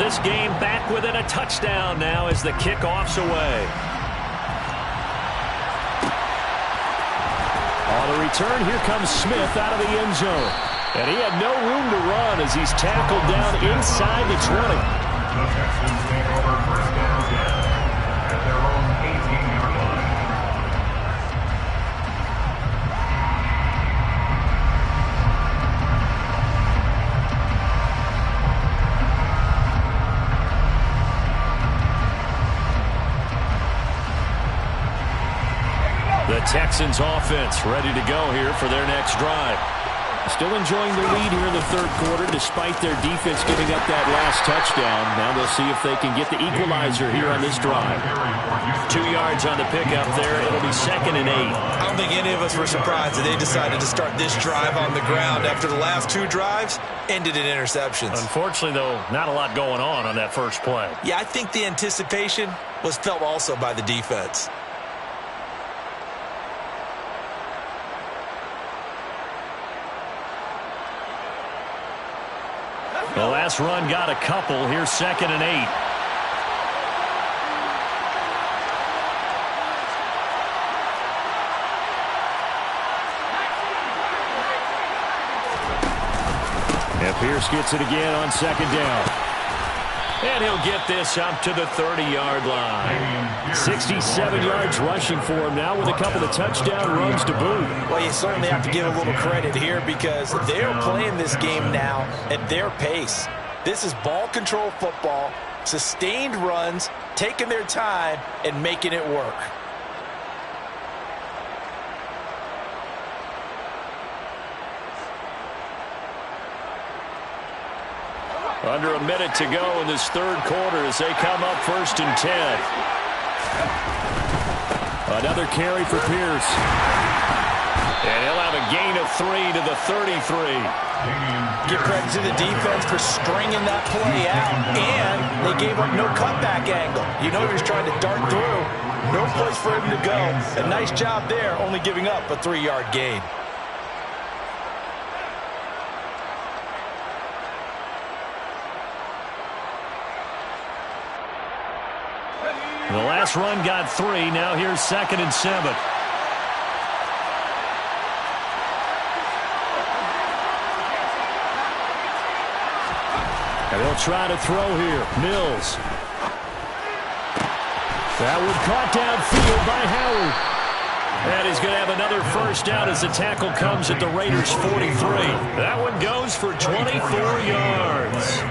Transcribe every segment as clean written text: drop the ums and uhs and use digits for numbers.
this game back within a touchdown now as the kickoff's away. On the return, here comes Smith out of the end zone. And he had no room to run as he's tackled down inside the 20. The Texans take over first down again at their own 18-yard line. The Texans offense ready to go here for their next drive. Still enjoying the lead here in the third quarter despite their defense giving up that last touchdown. Now they'll see if they can get the equalizer here on this drive. 2 yards on the pickup there. It'll be 2nd and 8. I don't think any of us were surprised that they decided to start this drive on the ground after the last 2 drives ended in interceptions. Unfortunately, though, not a lot going on that first play. Yeah, I think the anticipation was felt also by the defense. The last run got a couple. Here's 2nd and 8. And Pierce gets it again on 2nd down. And he'll get this up to the 30-yard line. 67 yards rushing for him now with a couple of touchdown runs to boot. Well, you certainly have to give a little credit here because they're playing this game now at their pace. This is ball control football, sustained runs, taking their time, and making it work. Under a minute to go in this third quarter as they come up 1st and 10. Another carry for Pierce. And he'll have a gain of 3 to the 33. Give credit to the defense for stringing that play out, and they gave up no cutback angle. You know he was trying to dart through. No place for him to go. A nice job there, only giving up a 3-yard gain. The last run got 3. Now here's 2nd and 7. And they'll try to throw here. Mills. That one caught downfield by Howard. And he's going to have another first down as the tackle comes at the Raiders' 43. That one goes for 24 yards.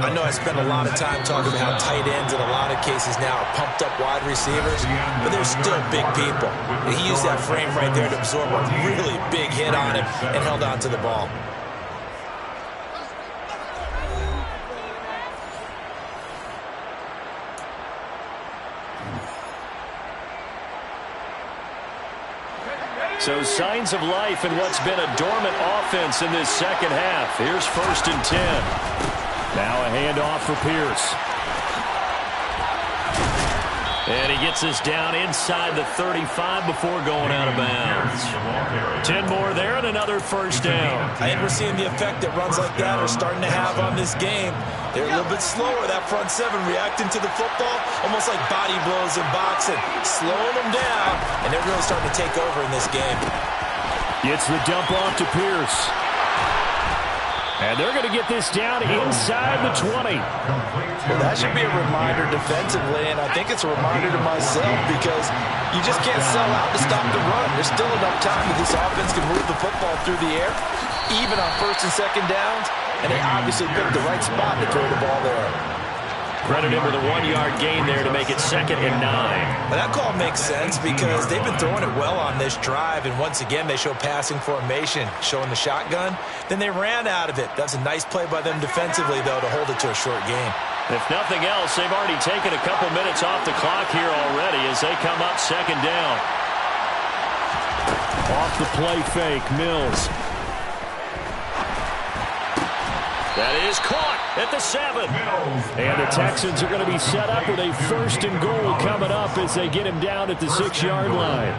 I know I spend a lot of time talking about how tight ends in a lot of cases now are pumped up wide receivers, but they're still big people. And he used that frame right there to absorb a really big hit on him and held on to the ball. So signs of life in what's been a dormant offense in this second half. Here's 1st and 10. Now a handoff for Pierce. And he gets this down inside the 35 before going out of bounds. 10 more there and another first down. I think we're seeing the effect that runs like that are starting to have on this game. They're a little bit slower, that front 7, reacting to the football, almost like body blows in boxing, slowing them down, and they're really starting to take over in this game. Gets the dump off to Pierce. And they're going to get this down inside the 20. Well, that should be a reminder defensively, and I think it's a reminder to myself because you just can't sell out to stop the run. There's still enough time that this offense can move the football through the air, even on 1st and 2nd downs, and they obviously picked the right spot to throw the ball there. Credit him with a 1-yard gain there to make it 2nd and 9. Well, that call makes sense because they've been throwing it well on this drive, and once again they show passing formation, showing the shotgun. Then they ran out of it. That's a nice play by them defensively, though, to hold it to a short game. If nothing else, they've already taken a couple minutes off the clock here already as they come up 2nd down. Off the play fake, Mills. That is caught at the 7. And the Texans are going to be set up with a 1st and goal coming up as they get him down at the 6-yard line.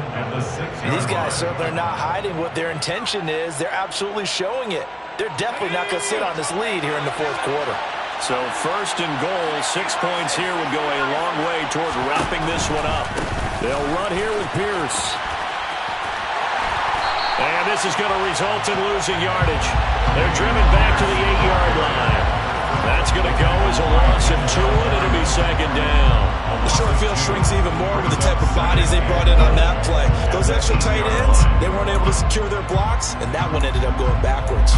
These guys certainly are not hiding what their intention is. They're absolutely showing it. They're definitely not going to sit on this lead here in the 4th quarter. So first and goal, 6 points here would go a long way toward wrapping this one up. They'll run here with Pierce. And this is going to result in losing yardage. They're driven back to the 8-yard line. That's going to go as a loss of 2, and it'll be second down. The short field shrinks even more with the type of bodies they brought in on that play. Those extra tight ends, they weren't able to secure their blocks, and that one ended up going backwards.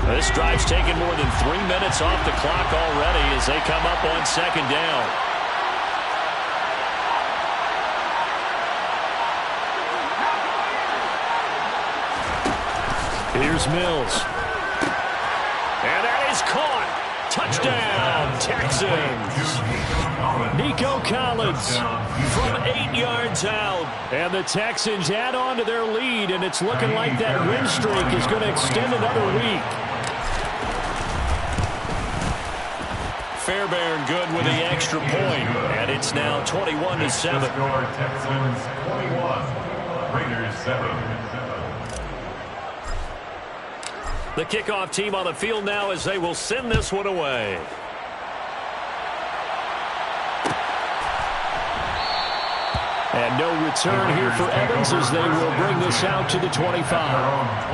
This drive's taken more than 3 minutes off the clock already as they come up on second down. Here's Mills. And that is caught. Touchdown, Texans. Nico Collins from 8 yards out. And the Texans add on to their lead, and it's looking like that win streak is going to extend another week. Fairbairn good with the extra point, and it's now 21-7. Texans 21, Raiders 7. The kickoff team on the field now as they will send this one away. And no return here for Evans as they will bring this out to the 25.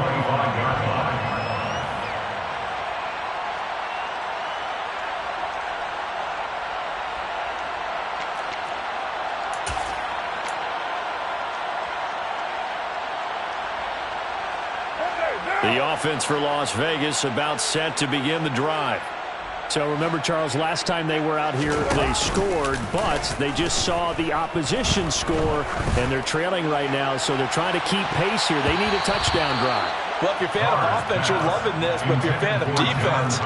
The offense for Las Vegas about set to begin the drive. So remember, Charles, last time they were out here, they scored, but they just saw the opposition score, and they're trailing right now, so they're trying to keep pace here. They need a touchdown drive. Well, if you're a fan of offense, you're loving this, but if you're a fan of defense,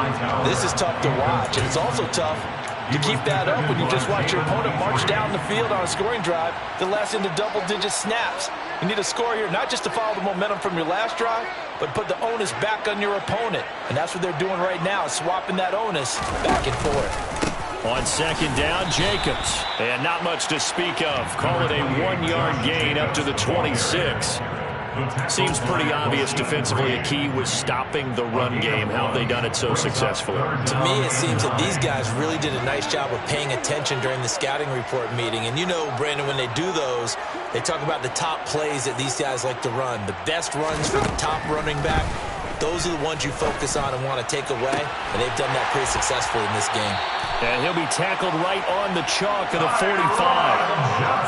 this is tough to watch, and it's also tough to keep that up when you just watch your opponent march down the field on a scoring drive that lasts into double-digit snaps. You need a score here, not just to follow the momentum from your last drive, but put the onus back on your opponent. And that's what they're doing right now, swapping that onus back and forth. On second down, Jacobs. And not much to speak of. Call it a 1-yard gain up to the 26. Seems pretty obvious defensively a key was stopping the run game. How have they done it so successfully? To me, it seems that these guys really did a nice job of paying attention during the scouting report meeting. And you know, Brandon, when they do those, they talk about the top plays that these guys like to run. The best runs for the top running back, those are the ones you focus on and want to take away. And they've done that pretty successfully in this game. And he'll be tackled right on the chalk of the 45.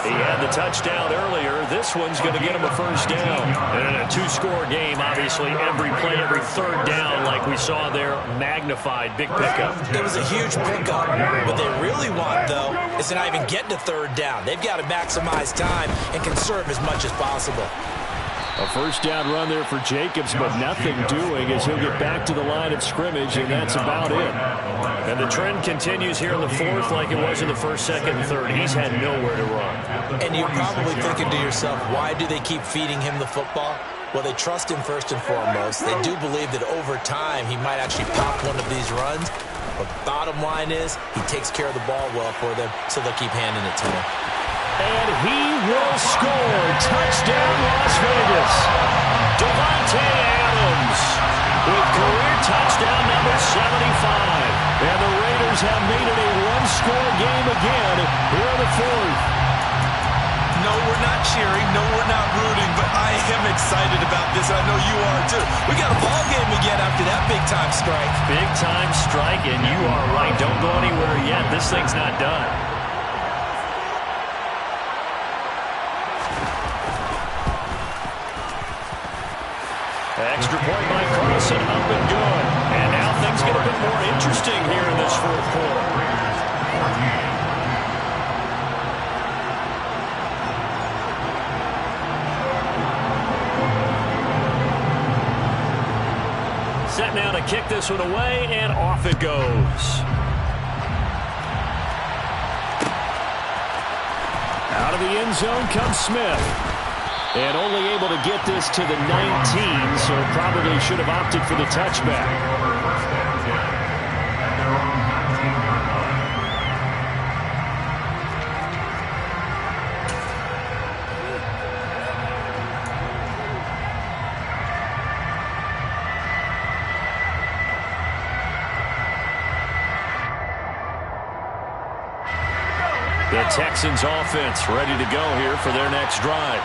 He had the touchdown earlier. This one's going to get him a first down. And in a 2-score game, obviously, every play, every third down, like we saw there, magnified. Big pickup. It was a huge pickup. What they really want, though, is to not even get to third down. They've got to maximize time and conserve as much as possible. A first down run there for Jacobs, but nothing doing as he'll get back to the line of scrimmage, and that's about it. And the trend continues here in the fourth like it was in the first, second, and third. He's had nowhere to run. And you're probably thinking to yourself, why do they keep feeding him the football? Well, they trust him first and foremost. They do believe that over time he might actually pop one of these runs. But bottom line is he takes care of the ball well for them, so they'll keep handing it to him. And he will score. Touchdown, Las Vegas. Davante Adams with career touchdown number 75. And the Raiders have made it a one-score game again here in the fourth. No, we're not cheering. No, we're not rooting. But I am excited about this. I know you are, too. We got a ball game again after that big-time strike. Big-time strike, and you are right. Don't go anywhere yet. This thing's not done. Extra point by Carlson, up and good. And now things get a bit more interesting here in this fourth quarter. Set now to kick this one away, and off it goes. Out of the end zone comes Smith. And only able to get this to the 19, so probably should have opted for the touchback. The Texans offense ready to go here for their next drive.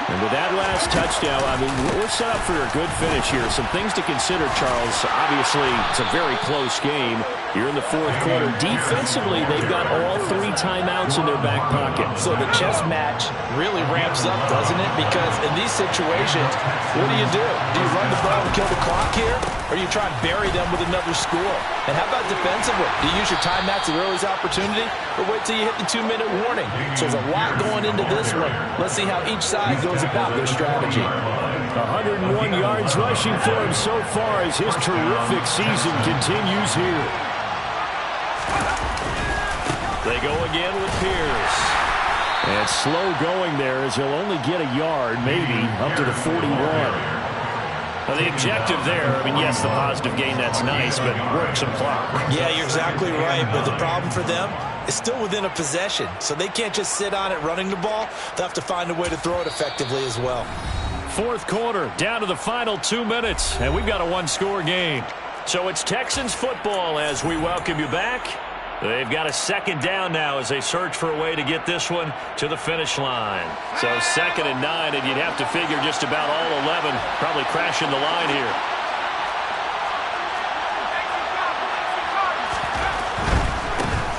And with that last touchdown, I mean, we're set up for a good finish here. Some things to consider, Charles. Obviously, it's a very close game here in the fourth quarter. Defensively, they've got all 3 timeouts in their back pocket. So the chess match really ramps up, doesn't it? Because in these situations, what do? Do you run the ball and kill the clock here? Or you try and bury them with another score? And how about defensively? Do you use your timeouts at the earliest opportunity? Or wait till you hit the 2-minute warning? So there's a lot going into this one. Let's see how each side goes about their strategy. 101 yards rushing for him so far as his terrific season continues here. They go again with Pierce. And slow going there as he'll only get a yard, maybe, up to the 41. Well, the objective there, I mean, yes, the positive gain, that's nice, but work some clock. Yeah, you're exactly right, but the problem for them is still within a possession, so they can't just sit on it running the ball. They'll have to find a way to throw it effectively as well. Fourth quarter, down to the final 2 minutes, and we've got a one-score game. So it's Texans football as we welcome you back. They've got a second down now as they search for a way to get this one to the finish line. So 2nd and 9, and you'd have to figure just about all 11 probably crashing the line here.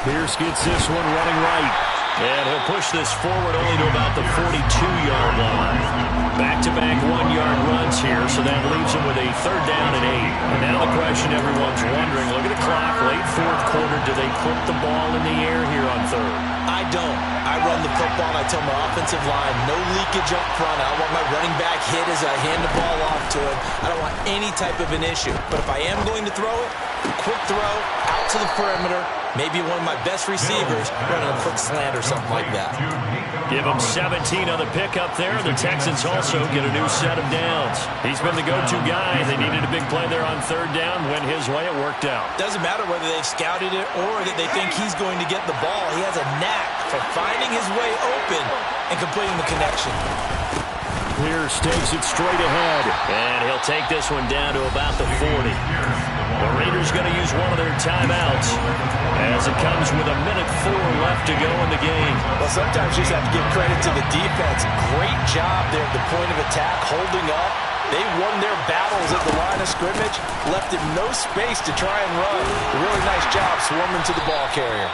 Pierce gets this one running right. And he'll push this forward only to about the 42-yard line. Back-to-back 1-yard runs here, so that leaves him with a 3rd down and 8. And now the question everyone's wondering, look at the clock, late fourth quarter, do they put the ball in the air here on 3rd? I don't. I run the football, and I tell my offensive line, no leakage up front. I don't want my running back hit as I hand the ball off to him. I don't want any type of an issue. But if I am going to throw it, quick throw, out to the perimeter, maybe one of my best receivers running a quick slant or something like that. Give him 17 on the pickup there. The Texans also get a new set of downs. He's been the go-to guy. They needed a big play there on 3rd down. Went his way. It worked out. Doesn't matter whether they've scouted it or that they think he's going to get the ball. He has a knack for finding his way open and completing the connection. Pierce takes it straight ahead. And he'll take this one down to about the 40. The Raiders going to use one of their timeouts as it comes with 1:04 left to go in the game. Well, sometimes you just have to give credit to the defense. Great job there at the point of attack, holding up. They won their battles at the line of scrimmage, left him no space to try and run. A really nice job swarming to the ball carrier.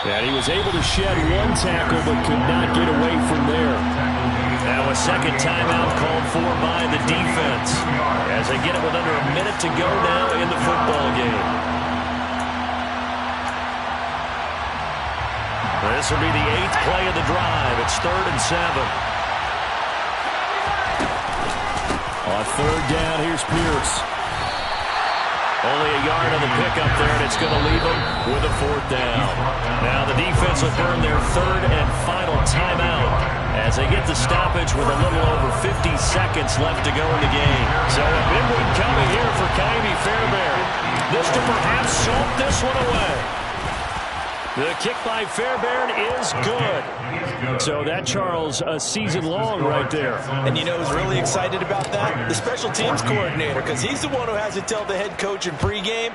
And he was able to shed one tackle but could not get away from there. Now a second timeout called for by the defense as they get it with under a minute to go now in the football game. This will be the 8th play of the drive. It's 3rd and 7. On 3rd down, here's Pierce. Only a yard on the pickup there, and it's going to leave them with a 4th down. Now the defense will burn their 3rd and final timeout as they get the stoppage with a little over 50 seconds left to go in the game. So a big one coming here for Ka'imi Fairbairn. This to perhaps salt this one away. The kick by Fairbairn is good. So that, Charles, a season long right there. And you know who's really excited about that? The special teams coordinator, because he's the one who has to tell the head coach in pregame,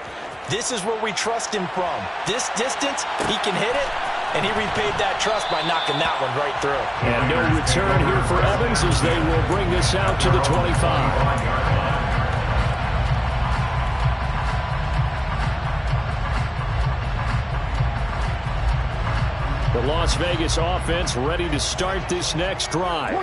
this is where we trust him from. This distance, he can hit it, and he repaid that trust by knocking that one right through. And no return here for Evans as they will bring this out to the 25. The Las Vegas offense ready to start this next drive.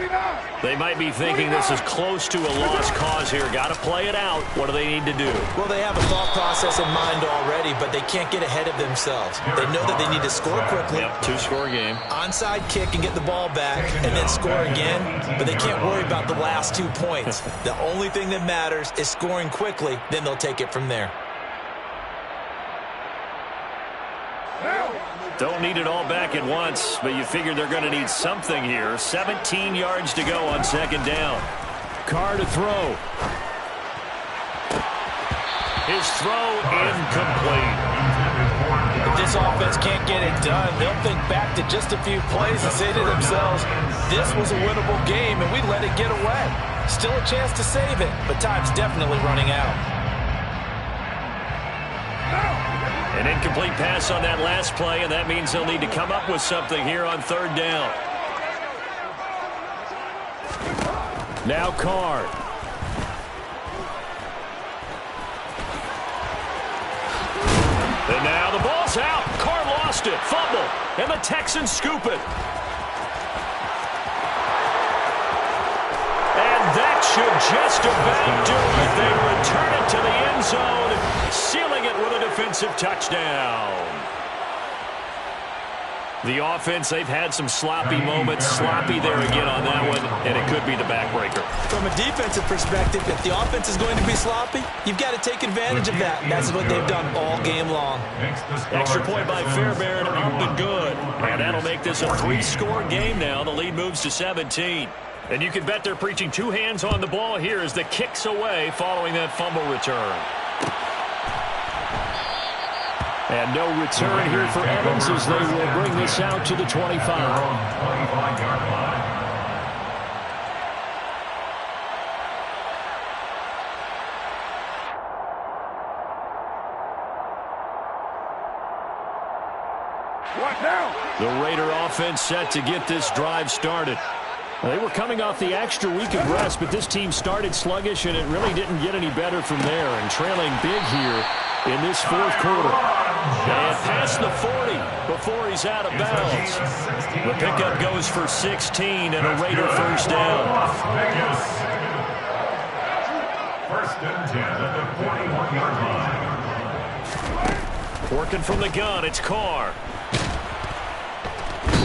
They might be thinking this is close to a lost cause here. Got to play it out. What do they need to do? Well, they have a thought process in mind already, but they can't get ahead of themselves. They know that they need to score quickly. Yep, 2-score game. Onside kick and get the ball back and then score again, but they can't worry about the last 2 points. The only thing that matters is scoring quickly, then they'll take it from there. Don't need it all back at once, but you figure they're going to need something here. 17 yards to go on 2nd down. Carr to throw. His throw incomplete. If this offense can't get it done, they'll think back to just a few plays and say to themselves, this was a winnable game and we let it get away. Still a chance to save it, but time's definitely running out. An incomplete pass on that last play, and that means they'll need to come up with something here on third down. Now Carr. And now the ball's out. Carr lost it. Fumble. And the Texans scoop it. And that should just about do it. They return it to the end zone, sealing it with a defensive touchdown. The offense, they've had some sloppy moments. Sloppy there again on that one, and it could be the backbreaker. From a defensive perspective, if the offense is going to be sloppy, you've got to take advantage of that. That's what they've done all game long. Extra point by Fairbairn, up and good. And that'll make this a 3-score game now. The lead moves to 17. And you can bet they're preaching 2 hands on the ball here as the kick's away following that fumble return. And no return here for Evans as they will bring this out to the 25. What now? The Raider offense set to get this drive started. They were coming off the extra week of rest, but this team started sluggish, and it really didn't get any better from there. And trailing big here in this fourth quarter. And past the 40 before he's out of bounds. The pickup goes for 16 and a Raider first down. First and 10 at the 41-yard line. Working from the gun, it's Carr.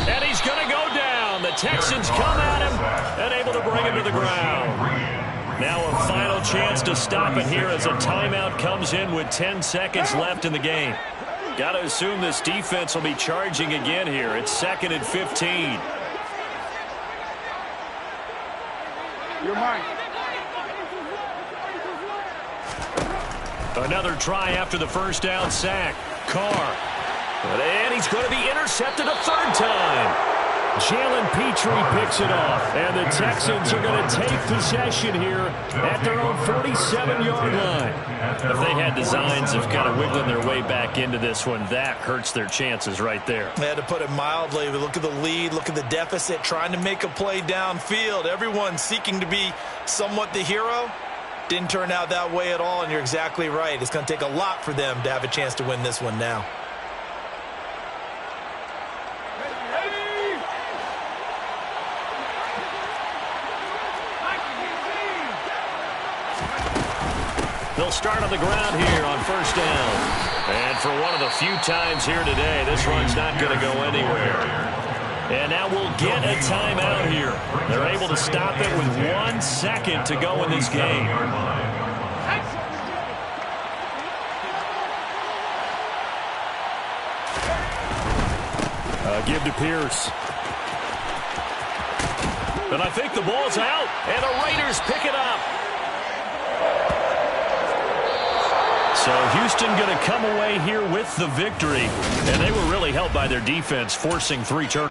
And he's going to go down. The Texans come at him and able to bring him to the ground. Now a final chance to stop it here as a timeout comes in with 10 seconds left in the game. Got to assume this defense will be charging again here. It's 2nd and 15. You're mine. Another try after the first down sack. Carr. And he's going to be intercepted a third time. Jalen Petrie picks it off, and the Texans are going to take possession here at their own 47-yard line. If they had designs of kind of wiggling their way back into this one, that hurts their chances right there. Yeah, to put it mildly, look at the lead, look at the deficit, trying to make a play downfield. Everyone seeking to be somewhat the hero. Didn't turn out that way at all, and you're exactly right. It's going to take a lot for them to have a chance to win this one now. They'll start on the ground here on first down. And for one of the few times here today, this run's not going to go anywhere. And now we'll get a timeout here. They're able to stop it with 1 second to go in this game. Give to Pierce. And I think the ball's out, and the Raiders pick it up. So Houston going to come away here with the victory. And they were really helped by their defense, forcing 3 turnovers.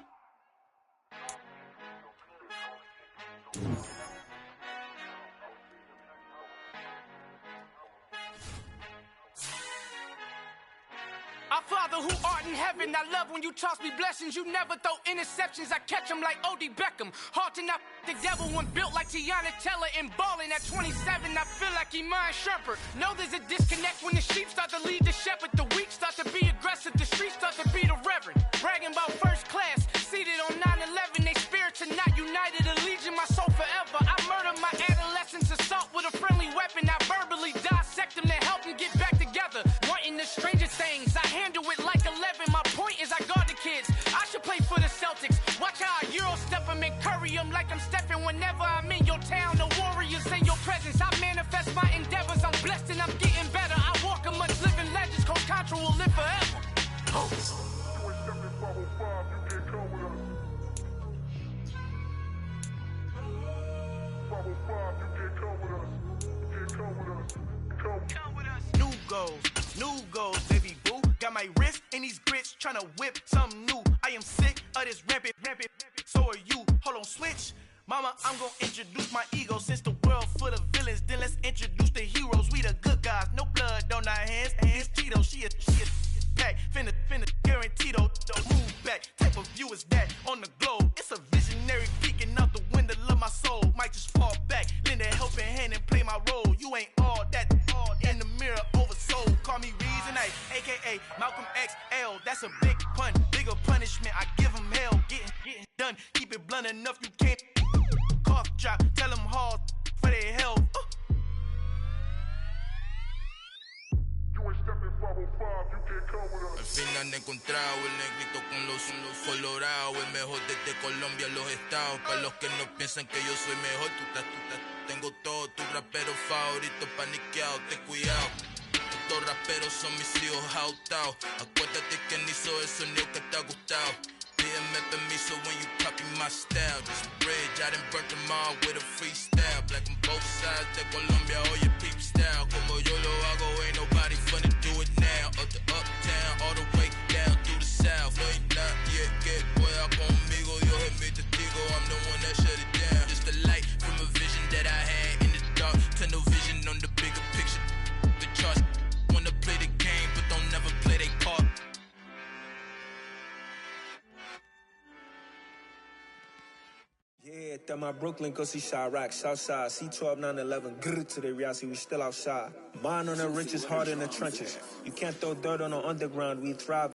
Our Father who art in heaven, I love when you toss me blessings. You never throw interceptions. I catch them like O.D. Beckham. Hard to not the devil when built like Tiana Teller and balling at 27. I feel like Iman Shumpert. Know there's a disconnect when the sheep start to lead the shepherd. The weak start to be aggressive. The streets start to be the reverend. Bragging about first class. Seated on 9/11. They spirits are not united. A legion, my soul forever. I murder my adolescence. Assault with a friendly weapon. I verbally dissect them to help them get back together. Wanting the stranger things. I handle it like 11. My point is I guard the kids. I should play for the Celtics. Watch how I Euro step them and curry them like I'm stepping whenever I'm in your town. The warriors in your presence. I manifest my endeavors. I'm blessed and I'm getting better. I walk amongst living legends. Coach Contra will live forever. New goals, baby boo. Got my wrist in these grits, tryna whip something new. I am sick of this rampant. So are you. Hold on, switch. Mama, I'm gonna introduce my ego. Since the world full of villains, then let's introduce the heroes. We the good guys, no blood on our hands. It's Tito, she a back. Finna guarantee don't move back. Type of view is that on the globe. It's a visionary peeking out the window of my soul. Might just fall back, lend a helping hand and play my role. You ain't all that in the mirror oversold. Call me Reason A, aka Malcolm XL. That's a big pun, bigger punishment. I give him hell, getting done. Keep it blunt enough, you can't cough drop. Tell them hard for their health. Al fin han encontrado el negrito con los colorados, el mejor desde Colombia a los estados. Para los que no piensan que yo soy mejor, tengo todo, tus raperos favoritos paniqueados, ten cuidado. Estos raperos son mis hijos adoptados. Acuérdate que ni hizo el sonido que te ha gustado. Pídeme permiso when you copy my style. This bridge, I done burnt them all with a freestyle. Black on both sides de Colombia, oye peep style. Como yo lo hago, ain't nobody finna do it now. Up to uptown, all the way down through the south. No ain't not yet, que pueda conmigo. Dios es mi testigo, I'm the one that shut it down. Just a light from a vision that I had in the dark. Tunnel vision on the bigger picture. The charts wanna play the game, but don't never play their part. Yeah, that my Brooklyn, cause he shot rock, Southside, C12, 911, grrr to the reality, we still outside. Mine on the richest, heart in the trenches. You can't throw dirt on the underground, we thrive.